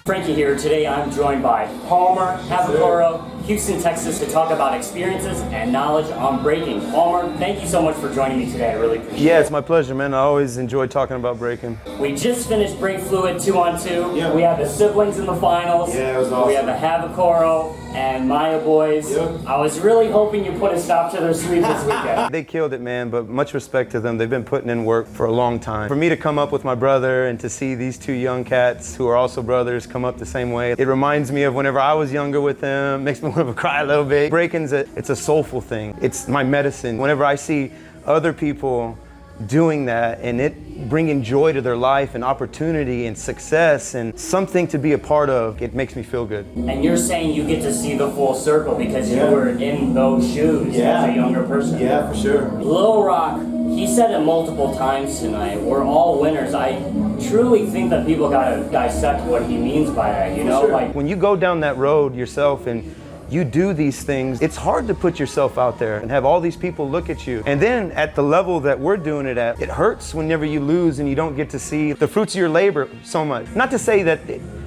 Frankie here. Today I'm joined by Palmer, Havikoro, Houston, Texas, to talk about experiences and knowledge on breaking. Palmer, thank you so much for joining me today. I really appreciate it. Yeah, it's my pleasure, man. I always enjoy talking about breaking. We just finished Break Fluid 2-on-2. Yep. We have the siblings in the finals. Yeah, it was awesome. We have the Havikoro and Maya boys. Yep. I was really hoping you put a stop to their sweep this weekend. They killed it, man, but much respect to them. They've been putting in work for a long time. For me to come up with my brother and to see these two young cats who are also brothers come up the same way, it reminds me of whenever I was younger with them. Makes me want to cry a little bit. Breaking's it's a soulful thing. It's my medicine. Whenever I see other people doing that and it bringing joy to their life and opportunity and success and something to be a part of, it makes me feel good. And you're saying you get to see the full circle because you were in those shoes as a younger person. Yeah, for sure. Lil Rock, he said it multiple times tonight, we're all winners. I truly think that people gotta dissect what he means by that, you know? Sure. Like, When you go down that road yourself and you do these things, it's hard to put yourself out there and have all these people look at you. And then at the level that we're doing it at, it hurts whenever you lose and you don't get to see the fruits of your labor so much. Not to say that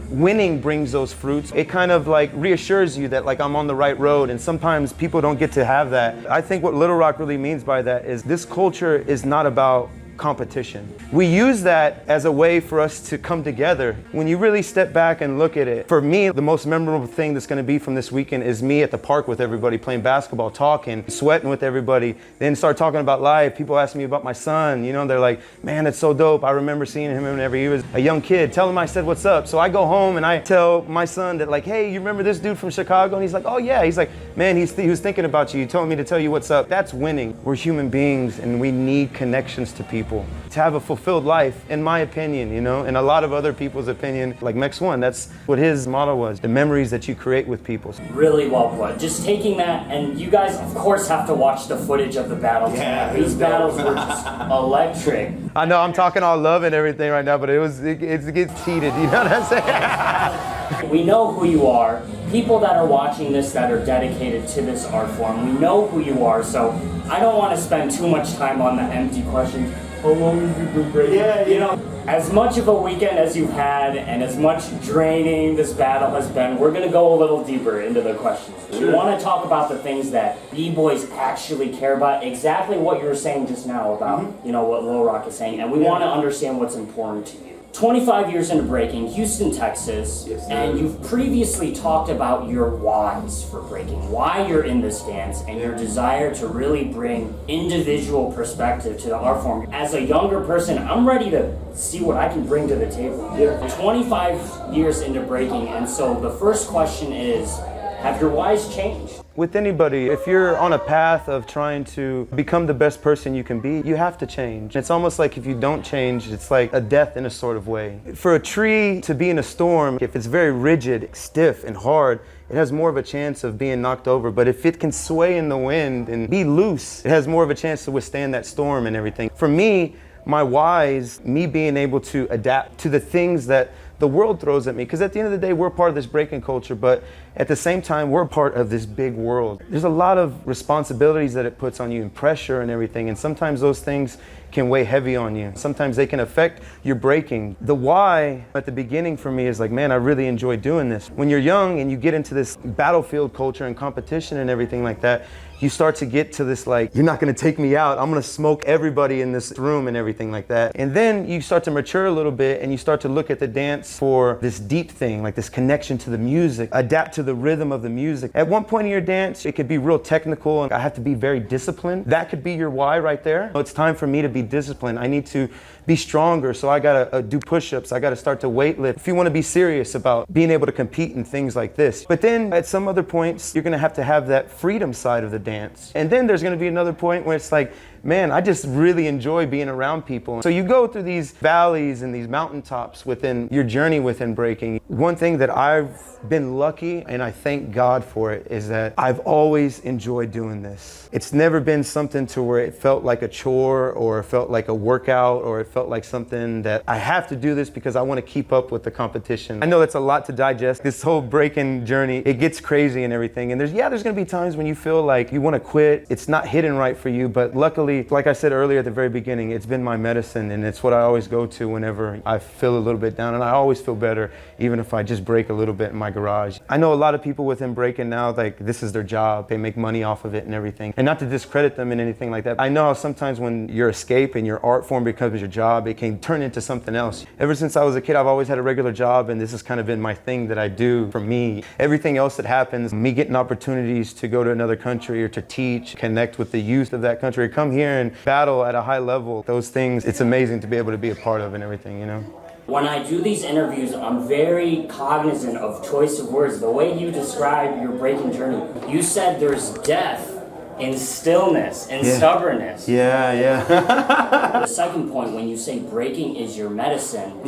winning brings those fruits. It kind of like reassures you that like I'm on the right road, and sometimes people don't get to have that. I think what Little Rock really means by that is this culture is not about competition. We use that as a way for us to come together. When you really step back and look at it, for me, the most memorable thing that's going to be from this weekend is me at the park with everybody playing basketball, talking, sweating with everybody, then start talking about life. People ask me about my son, you know, they're like, man, that's so dope. I remember seeing him whenever he was a young kid. Tell him I said, what's up? So I go home and I tell my son that like, hey, you remember this dude from Chicago? And he's like, oh yeah. He's like, man, he was thinking about you. He told me to tell you what's up. That's winning. We're human beings and we need connections to people to have a fulfilled life, in my opinion, you know, and a lot of other people's opinion. Like Mex One, that's what his motto was, the memories that you create with people. really well put. Just taking that, and you guys, of course, have to watch the footage of the battles. Yeah, These battles were just electric. I know I'm talking all love and everything right now, but it gets heated, you know what I'm saying? We know who you are. People that are watching this that are dedicated to this art form, we know who you are, so I don't want to spend too much time on the empty questions. How long have you been breaking? Yeah. You know, as much of a weekend as you've had and as much draining this battle has been, we're going to go a little deeper into the questions. Sure. We want to talk about the things that B-boys actually care about, exactly what you were saying just now about, you know, what Lil Rock is saying, and we want to understand what's important to you. 25 years into breaking, Houston, Texas, Yes, sir. and you've previously talked about your whys for breaking, why you're in this dance, and your desire to really bring individual perspective to the art form. As a younger person, I'm ready to see what I can bring to the table. Yeah. 25 years into breaking, and so the first question is, have your whys changed? With anybody, if you're on a path of trying to become the best person you can be, you have to change. It's almost like if you don't change, it's like a death in a sort of way. For a tree to be in a storm, if it's very rigid, stiff, and hard, it has more of a chance of being knocked over. But if it can sway in the wind and be loose, it has more of a chance to withstand that storm and everything. For me, my whys, me being able to adapt to the things that the world throws at me, because at the end of the day, we're part of this breaking culture, but at the same time, we're part of this big world. There's a lot of responsibilities that it puts on you and pressure and everything, and sometimes those things can weigh heavy on you. Sometimes they can affect your breaking. The why at the beginning for me is like, man, I really enjoy doing this. When you're young and you get into this battlefield culture and competition and everything like that, you start to get to this like, you're not gonna take me out, I'm gonna smoke everybody in this room and everything like that. And then you start to mature a little bit and you start to look at the dance for this deep thing, like this connection to the music, adapt to the rhythm of the music. At one point in your dance, it could be real technical and I have to be very disciplined. That could be your why right there. It's time for me to be disciplined. I need to be stronger, so I gotta do push-ups, I gotta start to weight lift. If you wanna be serious about being able to compete in things like this. But then at some other points, you're gonna have to have that freedom side of the dance. And then there's gonna be another point where it's like, man, I just really enjoy being around people. So you go through these valleys and these mountaintops within your journey within breaking. One thing that I've been lucky, and I thank God for it, is that I've always enjoyed doing this. It's never been something to where it felt like a chore or it felt like a workout or it felt like something that I have to do this because I want to keep up with the competition. I know that's a lot to digest. This whole breaking journey, it gets crazy and everything. And there's going to be times when you feel like you want to quit. It's not hitting right for you, but luckily luckily, like I said earlier at the very beginning, it's been my medicine, and it's what I always go to whenever I feel a little bit down, and I always feel better even if I just break a little bit in my garage. I know a lot of people within breaking now, like this is their job, they make money off of it and everything, and not to discredit them in anything like that. I know sometimes when your escape and your art form becomes your job, it can turn into something else. Ever since I was a kid, I've always had a regular job, and this has kind of been my thing that I do for me. Everything else that happens, me getting opportunities to go to another country or to teach, connect with the youth of that country, come here and battle at a high level, those things, it's amazing to be able to be a part of and everything, you know? When I do these interviews, I'm very cognizant of choice of words. The way you describe your breaking journey, you said there's death in stillness and stubbornness. Yeah. The second point, when you say breaking is your medicine,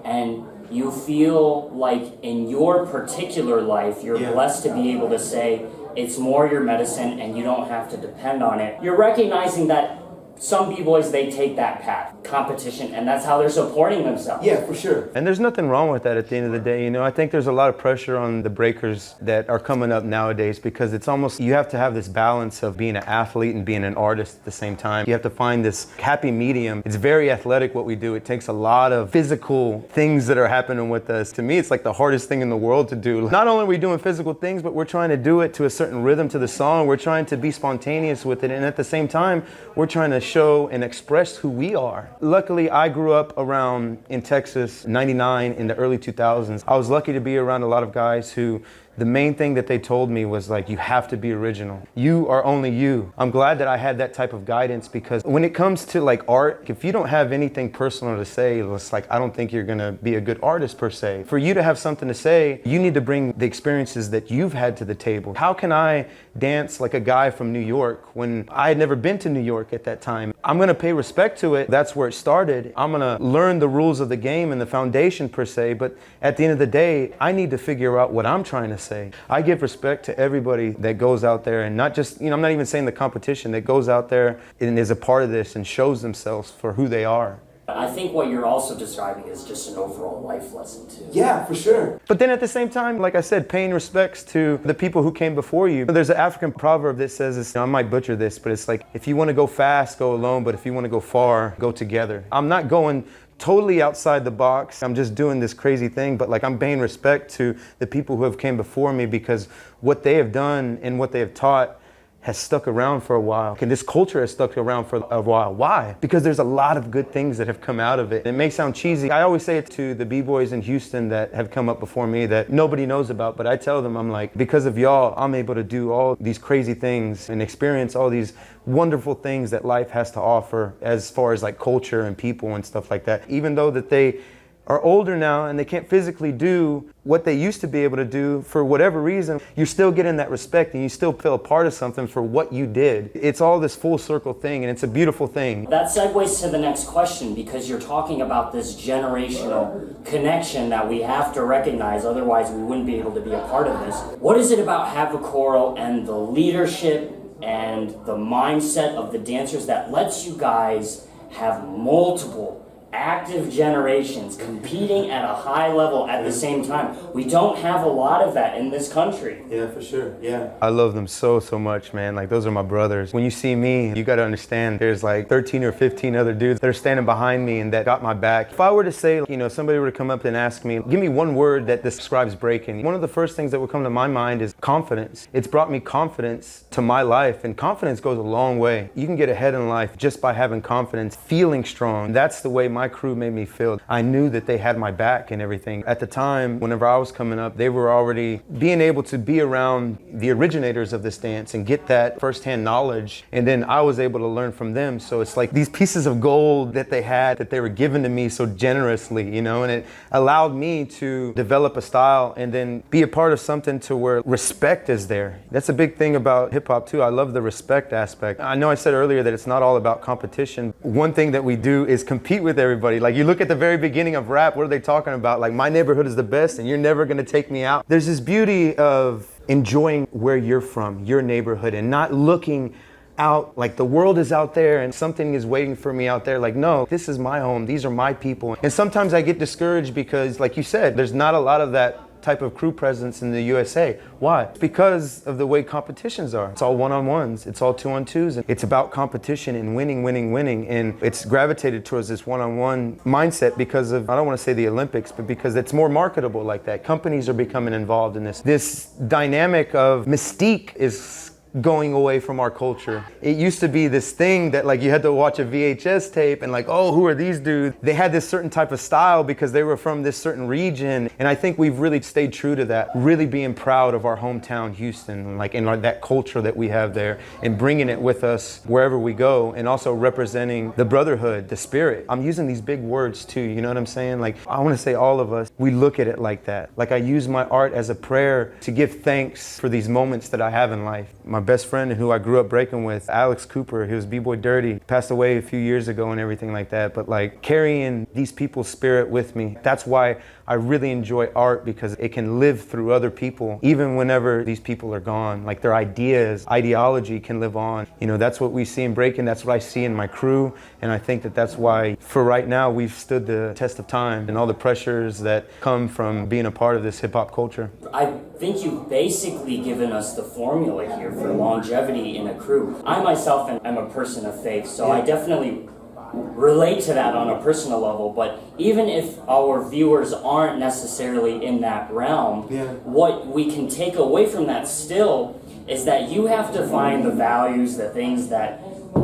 and you feel like in your particular life, you're blessed to be able to say it's more your medicine and you don't have to depend on it. You're recognizing that some b-boys, they take that path, competition, and that's how they're supporting themselves. Yeah, for sure. And there's nothing wrong with that at the end of the day. You know, I think there's a lot of pressure on the breakers that are coming up nowadays because it's almost, you have to have this balance of being an athlete and being an artist at the same time. You have to find this happy medium. It's very athletic what we do. It takes a lot of physical things that are happening with us. To me, it's like the hardest thing in the world to do. Not only are we doing physical things, but we're trying to do it to a certain rhythm to the song. We're trying to be spontaneous with it. And at the same time, we're trying to show and express who we are. Luckily, I grew up around in Texas, 99, in the early 2000s. I was lucky to be around a lot of guys who the main thing that they told me was like, you have to be original. You are only you. I'm glad that I had that type of guidance because when it comes to like art, if you don't have anything personal to say, it's like, I don't think you're gonna be a good artist per se. For you to have something to say, you need to bring the experiences that you've had to the table. How can I dance like a guy from New York when I had never been to New York at that time? I'm gonna pay respect to it. That's where it started. I'm gonna learn the rules of the game and the foundation per se, but at the end of the day, I need to figure out what I'm trying to say. I give respect to everybody that goes out there and not just, I'm not even saying the competition, that goes out there and is a part of this and shows themselves for who they are. I think what you're also describing is just an overall life lesson too. Yeah, for sure. But then at the same time, like I said, paying respects to the people who came before you. There's an African proverb that says, I might butcher this, but it's like, if you want to go fast, go alone, but if you want to go far, go together. I'm not going totally outside the box. I'm just doing this crazy thing, but like I'm paying respect to the people who have came before me because what they have done and what they have taught has stuck around for a while. And this culture has stuck around for a while. Why? Because there's a lot of good things that have come out of it. It may sound cheesy. I always say it to the b-boys in Houston that have come up before me that nobody knows about, but I tell them, I'm like, because of y'all, I'm able to do all these crazy things and experience all these wonderful things that life has to offer as far as like culture and people and stuff like that. Even though that they are older now and they can't physically do what they used to be able to do for whatever reason, you're still getting that respect and you still feel a part of something for what you did. It's all this full circle thing and it's a beautiful thing. That segues to the next question because you're talking about this generational connection that we have to recognize, otherwise we wouldn't be able to be a part of this. What is it about Havikoro and the leadership and the mindset of the dancers that lets you guys have multiple active generations competing at a high level at the same time? We don't have a lot of that in this country. Yeah, for sure. Yeah. I love them so much, man. Like, those are my brothers. When you see me, you got to understand there's like 13 or 15 other dudes that are standing behind me and that got my back. If I were to say, somebody were to come up and ask me, give me one word that describes breaking, one of the first things that would come to my mind is confidence. It's brought me confidence to my life, and confidence goes a long way. You can get ahead in life just by having confidence, feeling strong. That's the way my crew made me feel. I knew that they had my back and everything. At the time, whenever I was coming up, they were already being able to be around the originators of this dance and get that firsthand knowledge. And then I was able to learn from them. So it's like these pieces of gold that they had, that they were given to me so generously, and it allowed me to develop a style and then be a part of something to where respect is there. That's a big thing about hip hop too. I love the respect aspect. I know I said earlier that it's not all about competition. One thing that we do is compete with everybody. Like, you look at the very beginning of rap, what are they talking about? Like, my neighborhood is the best and you're never gonna take me out. There's this beauty of enjoying where you're from, your neighborhood, and not looking out like the world is out there and something is waiting for me out there. Like, no, this is my home. These are my people. And sometimes I get discouraged because, like you said, there's not a lot of that type of crew presence in the USA. Why? Because of the way competitions are. It's all one-on-ones, it's all two-on-twos, and it's about competition and winning, winning, winning. And it's gravitated towards this one-on-one mindset because of, I don't want to say the Olympics, but because it's more marketable like that. Companies are becoming involved in this. This dynamic of mystique is going away from our culture. It used to be this thing that like you had to watch a VHS tape and like, oh, who are these dudes? They had this certain type of style because they were from this certain region. And I think we've really stayed true to that, really being proud of our hometown, Houston, like in that culture that we have there and bringing it with us wherever we go, and also representing the brotherhood, the spirit. I'm using these big words too, you know what I'm saying? Like, I want to say all of us, we look at it like that. Like I use my art as a prayer to give thanks for these moments that I have in life. My best friend who I grew up breaking with, Alex Cooper, he was B-Boy Dirty, passed away a few years ago and everything like that. But like carrying these people's spirit with me, that's why I really enjoy art, because it can live through other people, even whenever these people are gone. Like their ideas, ideology can live on. You know, that's what we see in breaking, that's what I see in my crew. And I think that that's why, for right now, we've stood the test of time and all the pressures that come from being a part of this hip-hop culture. I think you've basically given us the formula here for longevity in a crew. I myself am a person of faith, so I definitely relate to that on a personal level. But even if our viewers aren't necessarily in that realm, what we can take away from that still is that you have to find the values, the things that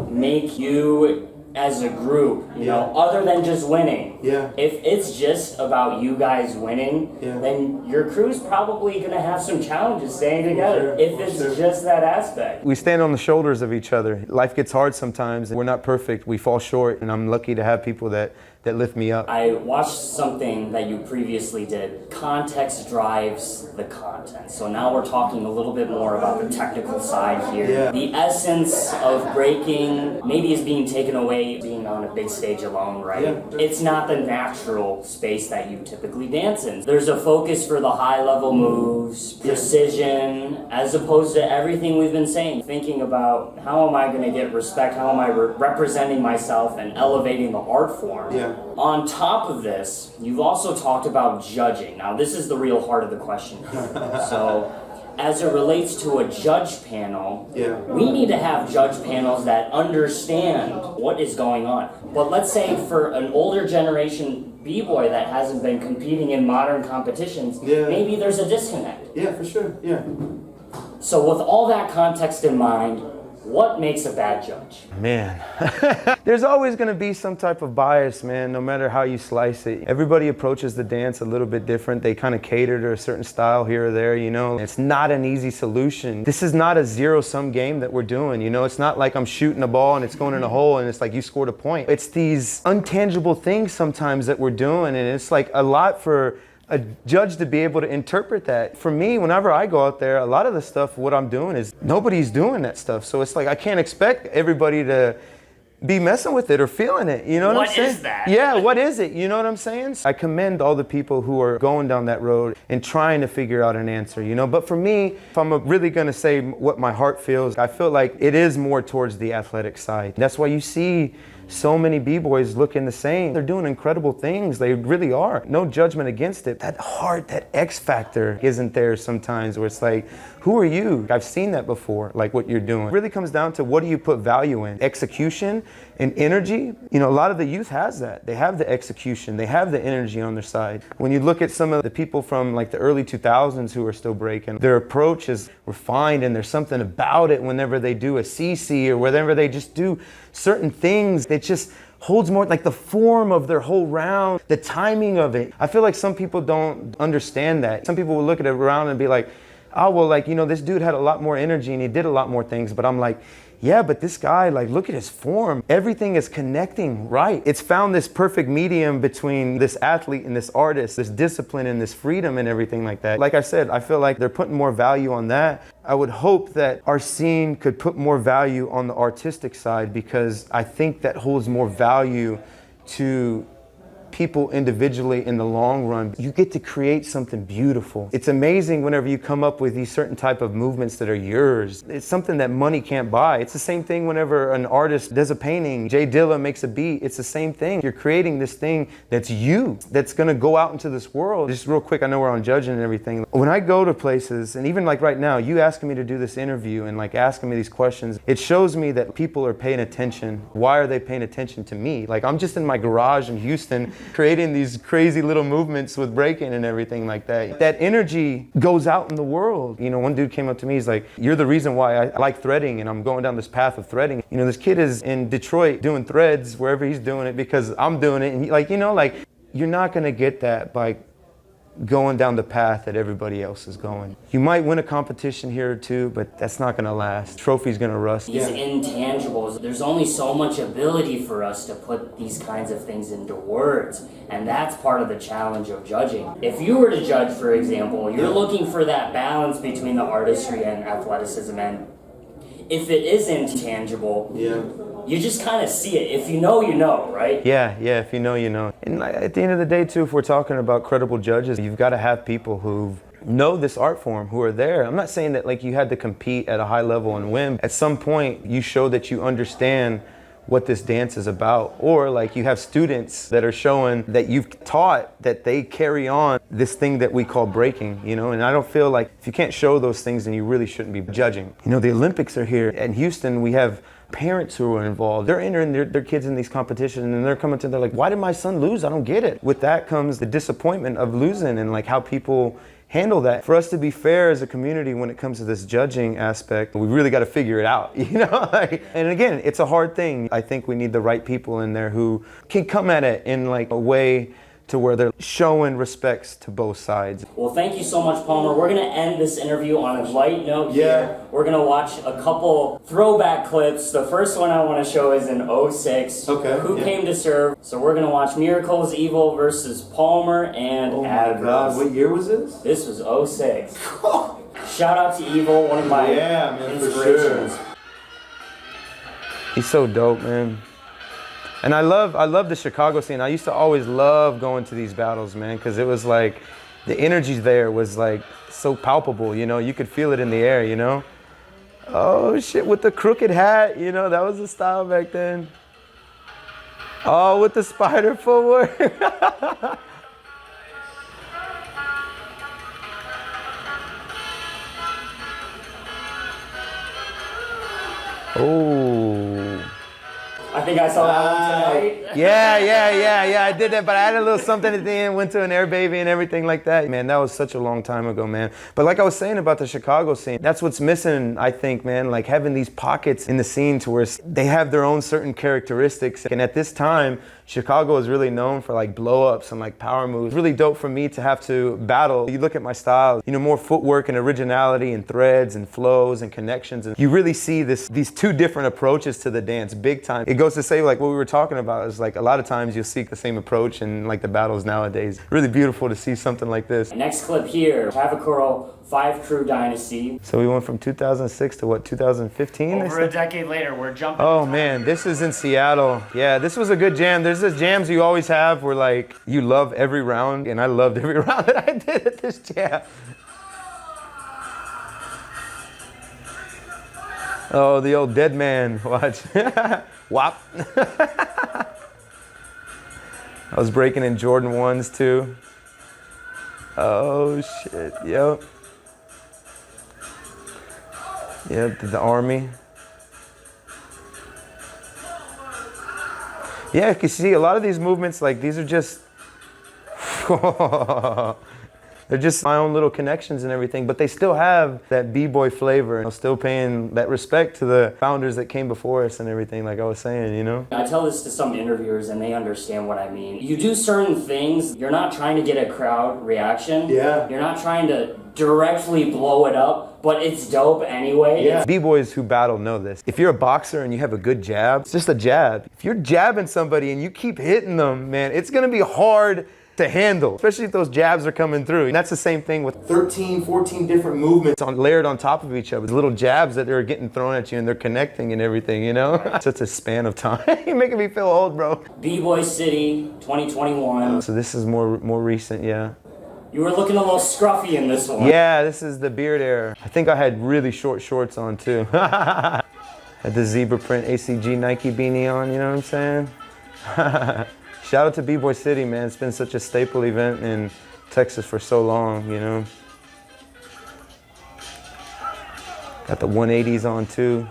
make you as a group, you know, other than just winning. If it's just about you guys winning, then your crew's probably gonna have some challenges staying together, if it's just that aspect. We stand on the shoulders of each other. Life gets hard sometimes, and we're not perfect. We fall short, and I'm lucky to have people that lift me up. I watched something that you previously did. Context drives the content. So now we're talking a little bit more about the technical side here. The essence of breaking maybe is being taken away being on a big stage alone, right? It's not the natural space that you typically dance in. There's a focus for the high level moves, precision, as opposed to everything we've been saying. Thinking about how am I going to get respect, how am I representing myself and elevating the art form. On top of this, you've also talked about judging. Now, this is the real heart of the question here. So, as it relates to a judge panel, we need to have judge panels that understand what is going on. But let's say for an older generation B-boy that hasn't been competing in modern competitions, maybe there's a disconnect. For sure, So with all that context in mind, what makes a bad judge? Man, there's always going to be some type of bias, man, no matter how you slice it. Everybody approaches the dance a little bit different. They kind of cater to a certain style here or there, you know. It's not an easy solution. This is not a zero-sum game that we're doing, you know. It's not like I'm shooting a ball and it's going in a hole and it's like you scored a point. It's these untangible things sometimes that we're doing, and it's like a lot for a judge to be able to interpret that. For me, whenever I go out there, a lot of the stuff, what I'm doing is nobody's doing that stuff. So it's like I can't expect everybody to be messing with it or feeling it. You know what I'm saying? What is that? Yeah, what is it? You know what I'm saying? I commend all the people who are going down that road and trying to figure out an answer, you know? But for me, if I'm really gonna say what my heart feels, I feel like it is more towards the athletic side. That's why you see so many B-boys looking the same. They're doing incredible things. They really are. No judgment against it. That heart, that X factor isn't there sometimes, where it's like, who are you? I've seen that before, like what you're doing. It really comes down to, what do you put value in? Execution and energy. You know, a lot of the youth has that. They have the execution. They have the energy on their side. When you look at some of the people from like the early 2000s who are still breaking, their approach is refined, and there's something about it whenever they do a CC or whenever they just do certain things. It just holds more, like the form of their whole round, the timing of it. I feel like some people don't understand that. Some people will look at it around and be like, oh, well, like, you know, this dude had a lot more energy and he did a lot more things. But I'm like, yeah, but this guy, like, look at his form. Everything is connecting right. It's found this perfect medium between this athlete and this artist, this discipline and this freedom and everything like that. Like I said, I feel like they're putting more value on that. I would hope that our scene could put more value on the artistic side, because I think that holds more value to people individually in the long run, you get to create something beautiful. It's amazing whenever you come up with these certain type of movements that are yours. It's something that money can't buy. It's the same thing whenever an artist does a painting, Jay Dilla makes a beat, it's the same thing. You're creating this thing that's you, that's gonna go out into this world. Just real quick, I know we're on judging and everything. When I go to places, and even like right now, you asking me to do this interview and like asking me these questions, it shows me that people are paying attention. Why are they paying attention to me? Like I'm just in my garage in Houston creating these crazy little movements with breaking and everything like that. That energy goes out in the world. You know, one dude came up to me, he's like, you're the reason why I like threading and I'm going down this path of threading. You know, this kid is in Detroit doing threads wherever he's doing it because I'm doing it. And like, you know, like you're not gonna get that by going down the path that everybody else is going. You might win a competition here or two, but that's not gonna last. Trophy's gonna rust. These intangibles, there's only so much ability for us to put these kinds of things into words, and that's part of the challenge of judging. If you were to judge, for example, you're looking for that balance between the artistry and athleticism, and if it is intangible, you just kind of see it. If you know, you know, right? Yeah, if you know, you know. And at the end of the day, too, if we're talking about credible judges, you've got to have people who know this art form, who are there. I'm not saying that like you had to compete at a high level and win. At some point, you show that you understand what this dance is about, or like you have students that are showing that you've taught that they carry on this thing that we call breaking, you know. And I don't feel like if you can't show those things, then you really shouldn't be judging. You know, the Olympics are here. In Houston, we have parents who are involved. They're entering their kids in these competitions and they're coming to, they're like, why did my son lose? I don't get it. With that comes the disappointment of losing and like how people handle that. For us to be fair as a community when it comes to this judging aspect, we really got to figure it out, you know? And again, it's a hard thing. I think we need the right people in there who can come at it in like a way to where they're showing respects to both sides. Well, thank you so much, Palmer. We're going to end this interview on a light note here. We're going to watch a couple throwback clips. The first one I want to show is in '06. Okay. Who came to serve? So we're going to watch Miracles Evil versus Palmer and Adverse. Oh my God, what year was this? This was '06. Shout out to Evil, one of my inspirations. For sure. He's so dope, man. And I love the Chicago scene. I used to always love going to these battles, man, because it was like, the energy there was like so palpable, you know? You could feel it in the air, you know? Oh shit, with the crooked hat, you know, that was the style back then. Oh, with the spider footwork. Oh. I think I saw that one tonight. Yeah, I did that, but I had a little something at the end, went to an air baby and everything like that. Man, that was such a long time ago, man. But like I was saying about the Chicago scene, that's what's missing, I think, man, like having these pockets in the scene to where they have their own certain characteristics. And at this time, Chicago is really known for like blow-ups and like power moves. It's really dope for me to have to battle. You look at my style, you know, more footwork and originality and threads and flows and connections. And you really see these two different approaches to the dance, big time. It goes to say like what we were talking about is like a lot of times you'll see the same approach in like the battles nowadays. Really beautiful to see something like this. Next clip here, Havikoro 5 Crew Dynasty. So we went from 2006 to what, 2015? Over a decade later, we're jumping. Oh man, this is in Seattle. Yeah, this was a good jam. There's this jams you always have where like you love every round, and I loved every round that I did at this jam. Oh, the old dead man, watch. Whop. I was breaking in Jordan 1s too. Oh shit, yep. Yep, the Army. Yeah, you can see a lot of these movements, like these are just, they're just my own little connections and everything, but they still have that b-boy flavor. I'm still paying that respect to the founders that came before us and everything, like I was saying, you know? I tell this to some interviewers and they understand what I mean. You do certain things, you're not trying to get a crowd reaction. Yeah. You're not trying to directly blow it up, but it's dope anyway. Yeah. B-boys who battle know this. If you're a boxer and you have a good jab, it's just a jab. If you're jabbing somebody and you keep hitting them, man, it's gonna be hard to handle, especially if those jabs are coming through. And that's the same thing with 13, 14 different movements layered on top of each other. Little jabs that are getting thrown at you and they're connecting and everything, you know? Such a span of time. You're making me feel old, bro. B-Boy City, 2021. So this is more recent, yeah. You were looking a little scruffy in this one. Yeah, this is the beard era. I think I had really short shorts on too. Had the zebra print ACG Nike beanie on, you know what I'm saying? Shout out to B-Boy City, man. It's been such a staple event in Texas for so long, you know. Got the 180s on too.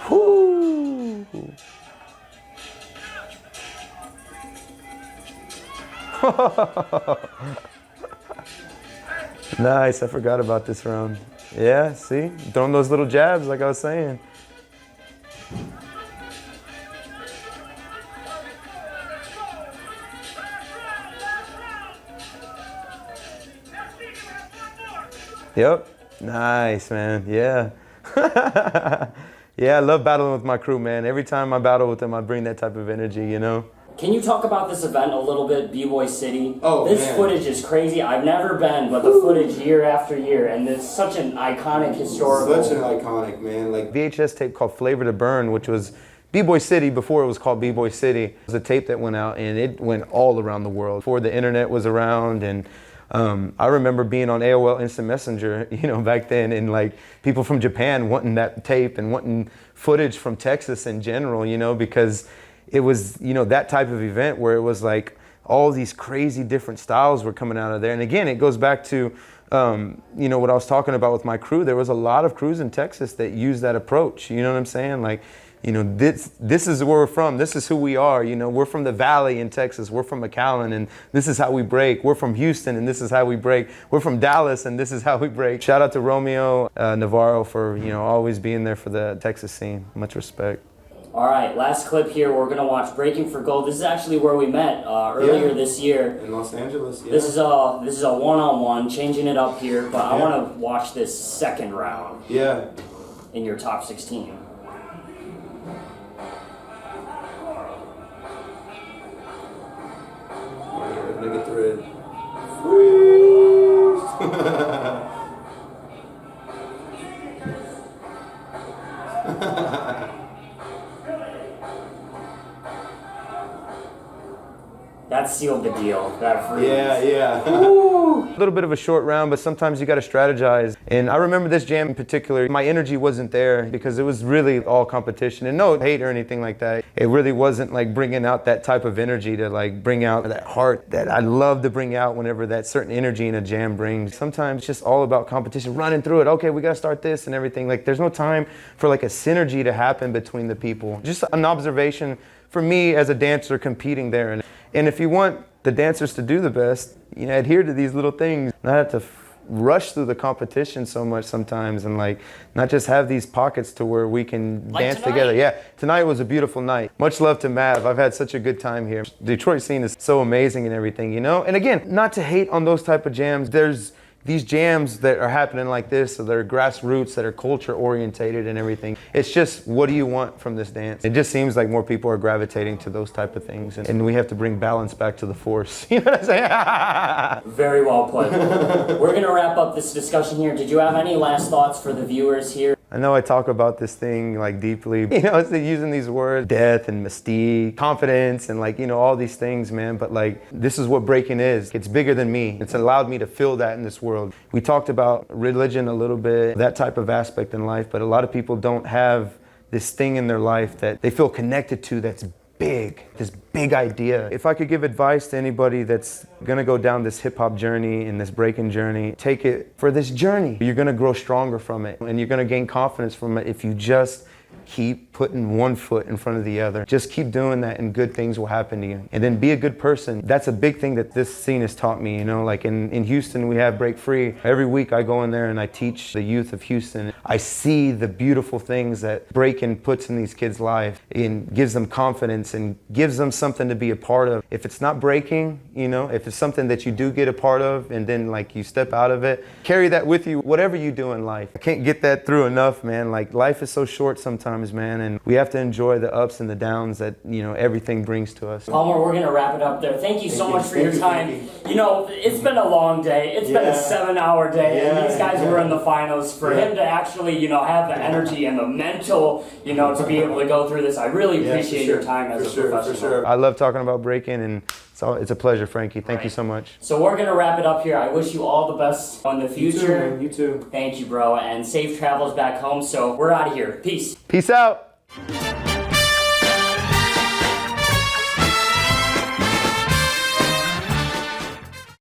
Whoo! Nice, I forgot about this round. Yeah, see? Throwing those little jabs like I was saying. Yep. Nice, man. Yeah. Yeah, I love battling with my crew, man. Every time I battle with them, I bring that type of energy, you know? Can you talk about this event a little bit, B-Boy City? Oh, this man. footage is crazy. I've never been, but the footage year after year, and it's such an iconic historical. Such an iconic, man. Like VHS tape called Flavor to Burn, which was B-Boy City before it was called B-Boy City. It was a tape that went out, and it went all around the world before the internet was around. And I remember being on AOL Instant Messenger, you know, back then, and like people from Japan wanting that tape and wanting footage from Texas in general, you know, because it was, you know, that type of event where it was like all these crazy different styles were coming out of there. And again, it goes back to, you know, what I was talking about with my crew. There was a lot of crews in Texas that used that approach. You know what I'm saying? Like, you know, this is where we're from. This is who we are. You know, we're from the Valley in Texas. We're from McAllen, and this is how we break. We're from Houston, and this is how we break. We're from Dallas, and this is how we break. Shout out to Romeo Navarro for, you know, always being there for the Texas scene. Much respect. All right, last clip here. We're gonna watch Breaking for Gold. This is actually where we met earlier this year in Los Angeles. Yeah. This is a one-on-one, changing it up here. But I want to watch this second round. Yeah. In your top 16. Nigga thread. Freeze. That sealed the deal. That freeze. Yeah. A little bit of a short round, but sometimes you got to strategize. And I remember this jam in particular, my energy wasn't there because it was really all competition. And no hate or anything like that. It really wasn't like bringing out that type of energy to like bring out that heart that I love to bring out whenever that certain energy in a jam brings. Sometimes it's just all about competition, running through it. Okay, we got to start this and everything. Like there's no time for like a synergy to happen between the people. Just an observation for me as a dancer competing there. And if you want the dancers to do the best, you know, adhere to these little things. Not have to rush through the competition so much sometimes, and like not just have these pockets to where we can dance together. Yeah, tonight was a beautiful night. Much love to Mav. I've had such a good time here. Detroit scene is so amazing and everything, you know? And again, not to hate on those type of jams. There's these jams that are happening like this, so they're grassroots, that are culture orientated and everything. It's just, what do you want from this dance? It just seems like more people are gravitating to those type of things, and we have to bring balance back to the force. You know what I'm saying? Very well put. We're gonna wrap up this discussion here. Did you have any last thoughts for the viewers here? I know I talk about this thing like deeply, you know, it's like using these words, death and mystique, confidence, and like, you know, all these things, man. But like, this is what breaking is. It's bigger than me. It's allowed me to feel that in this world. We talked about religion a little bit, that type of aspect in life, but a lot of people don't have this thing in their life that they feel connected to that's big, this big idea. If I could give advice to anybody that's gonna go down this hip hop journey and this breaking journey, take it for this journey. You're gonna grow stronger from it, and you're gonna gain confidence from it if you just keep putting one foot in front of the other. Just keep doing that and good things will happen to you. And then be a good person. That's a big thing that this scene has taught me, you know, like in Houston we have Break Free. Every week I go in there and I teach the youth of Houston. I see the beautiful things that breaking puts in these kids' lives and gives them confidence and gives them something to be a part of. If it's not breaking, you know, if it's something that you do get a part of and then like you step out of it, carry that with you, whatever you do in life. I can't get that through enough, man. Like life is so short sometimes. sometimes, man, and we have to enjoy the ups and the downs that, you know, everything brings to us. Palmer, we're going to wrap it up there. Thank you so much for your time. You know, it's been a long day. It's been a 7-hour day, and these guys were in the finals. For him to actually, you know, have the energy and the mental, you know, to be able to go through this, I really appreciate your time as a professional. I love talking about breaking, and it's a pleasure, Frankie. Thank you so much. So we're going to wrap it up here. I wish you all the best in the future. You too. Thank you, bro, and safe travels back home. So we're out of here. Peace. Peace out.